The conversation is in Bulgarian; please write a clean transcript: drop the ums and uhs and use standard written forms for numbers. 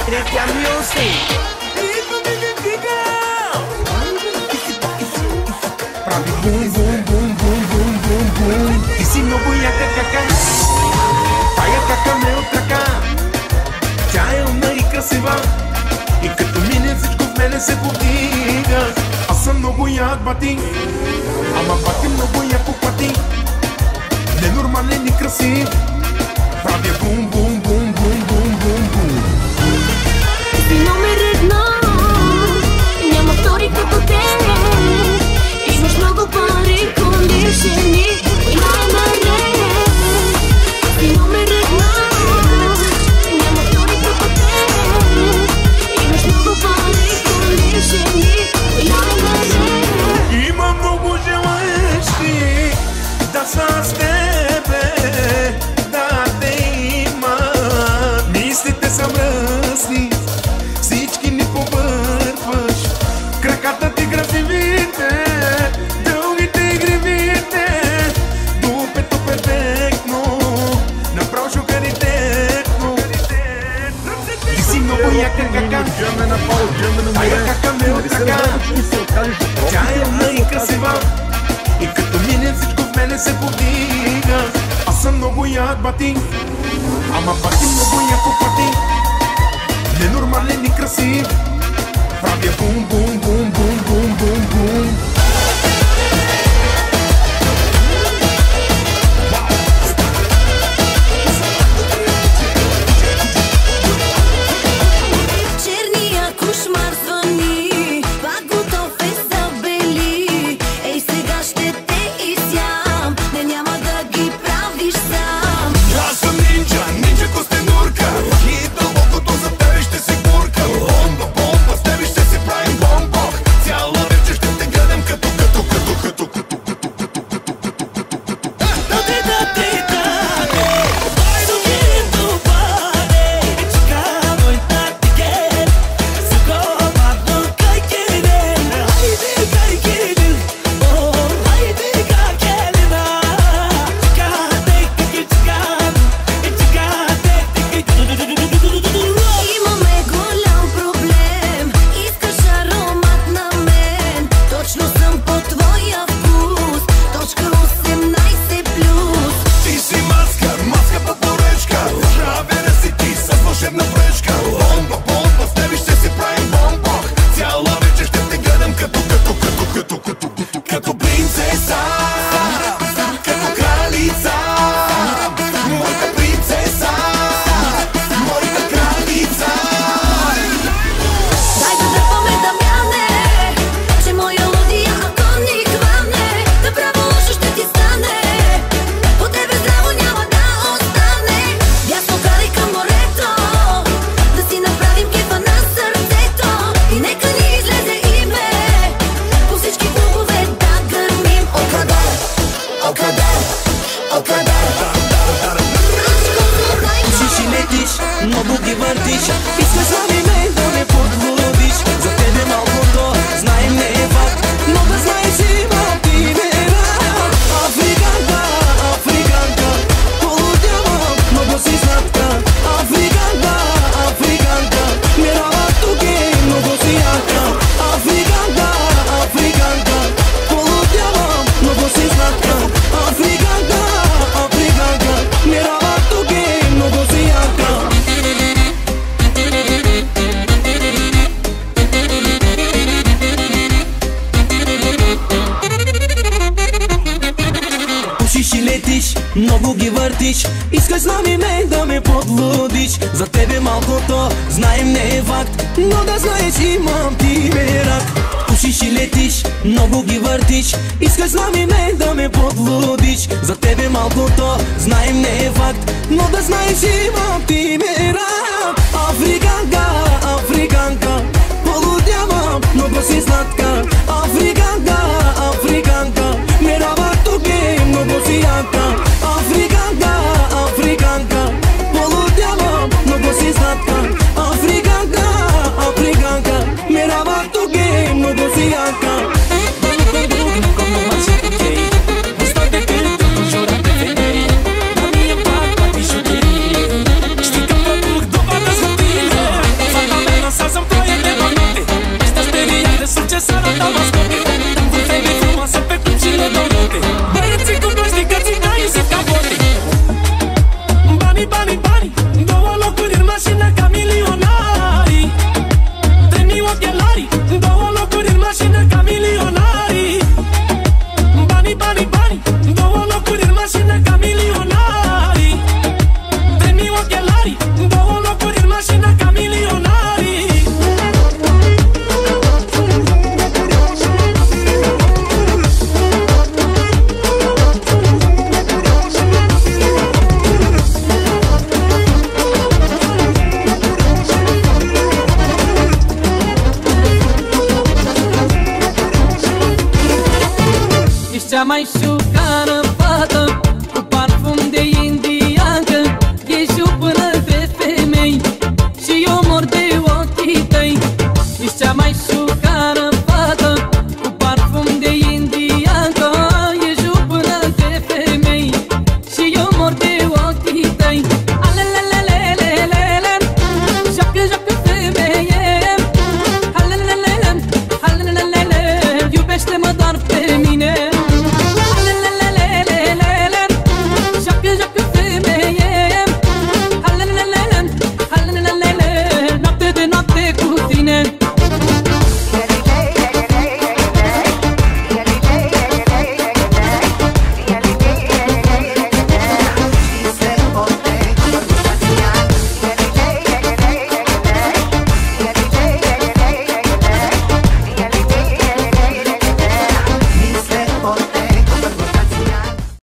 Tretja music. Pravi bum bum bum bum bum bum bum. Ти си много яка кака, тая кака ме отрака. Тя е умна и красива и като мине всичко в мене се повдига. Аз съм много як бати, ама бати много яко пати. Ненормален и красив. Правя бум бум бум бум бум бум бум. Си номер едно, няма втори като те. Имаш много пари, кондишени, няма ред. Си номер едно, няма втори като те. Имаш много пари, кондишени, няма ред. Има много желаещи да са с тебе, да те имат. Мислите са мръсни, всички ни повърваш. Краката ти красивите, дългите и гривите, дупето перфектно, направо шокаритетно. Ти си много яка кака, тая кака ме отрака. Тя е умна и красива и като мине всичко в мене се повдига. Аз съм много як бати, ама бати много яко пати. Ненормален и красив. Правя бум бум бум бум бум бум бум. Черния кошмар звъни, пак готов е за бели. Ей, сега ще те изям, не няма да ги правиш сам. Аз съм нинджа, нинджа костенурка, и дълбокото за тебе ще се бурка. Бомба, бомба, с тебе ще се правим бомбок. Цяла вечер ще те гледам като. Имаме голям проблем, искаш аромат на мен. Точно съм по твоя вкус, точка 18 плюс. Ти си маска, маска по поръчка. Правена си ти с вълшебна пръчка. Бомба, бомба, с тебе ще се правим бомбок. Цяла вечер ще те гледам като принцеса, като кралица. Моята принцеса, моята кралица. Дай да дръпаме, Дамяне, че моя лудия, ако ни хване, направо лошо ще ти стане. По тебе здраво няма да остане. Дясно карай към морето, да си направим кефа на сърцето. И нека ни излезе име, по всички клубове да гърмим. Учиш и летиш, много ги въртиш. Искаш сами ме да ме подводиш. За тебе малкото, знаем не е факт, но да знаеш имам ти мера. Африканка, африканка, полудявам, много си сладка. Африканка, африканка, мирава тук е, много си яка. Африканка, африканка, полудявам, много си сладка. Африканка, африканка, мирава тук е, много си яка. Учиш и летиш, много ги въртиш. Искаш с нами ме да ме подводиш. За тебе малкото, знаем не е факт, но да знаеш имам ти мерак. Учиш и летиш, много ги въртиш. Искаш с нами ме да ме подводиш. За тебе малкото, знаем не е факт, но да знаеш имам ти мерак. Африканка, африканка, полудявам, много си сладка. Африканка, африканка, мирава тук е, много си яка. Африканка, африканка, полудявам, много си сладка. Африканка, африканка, мирава тук е, много си яка. май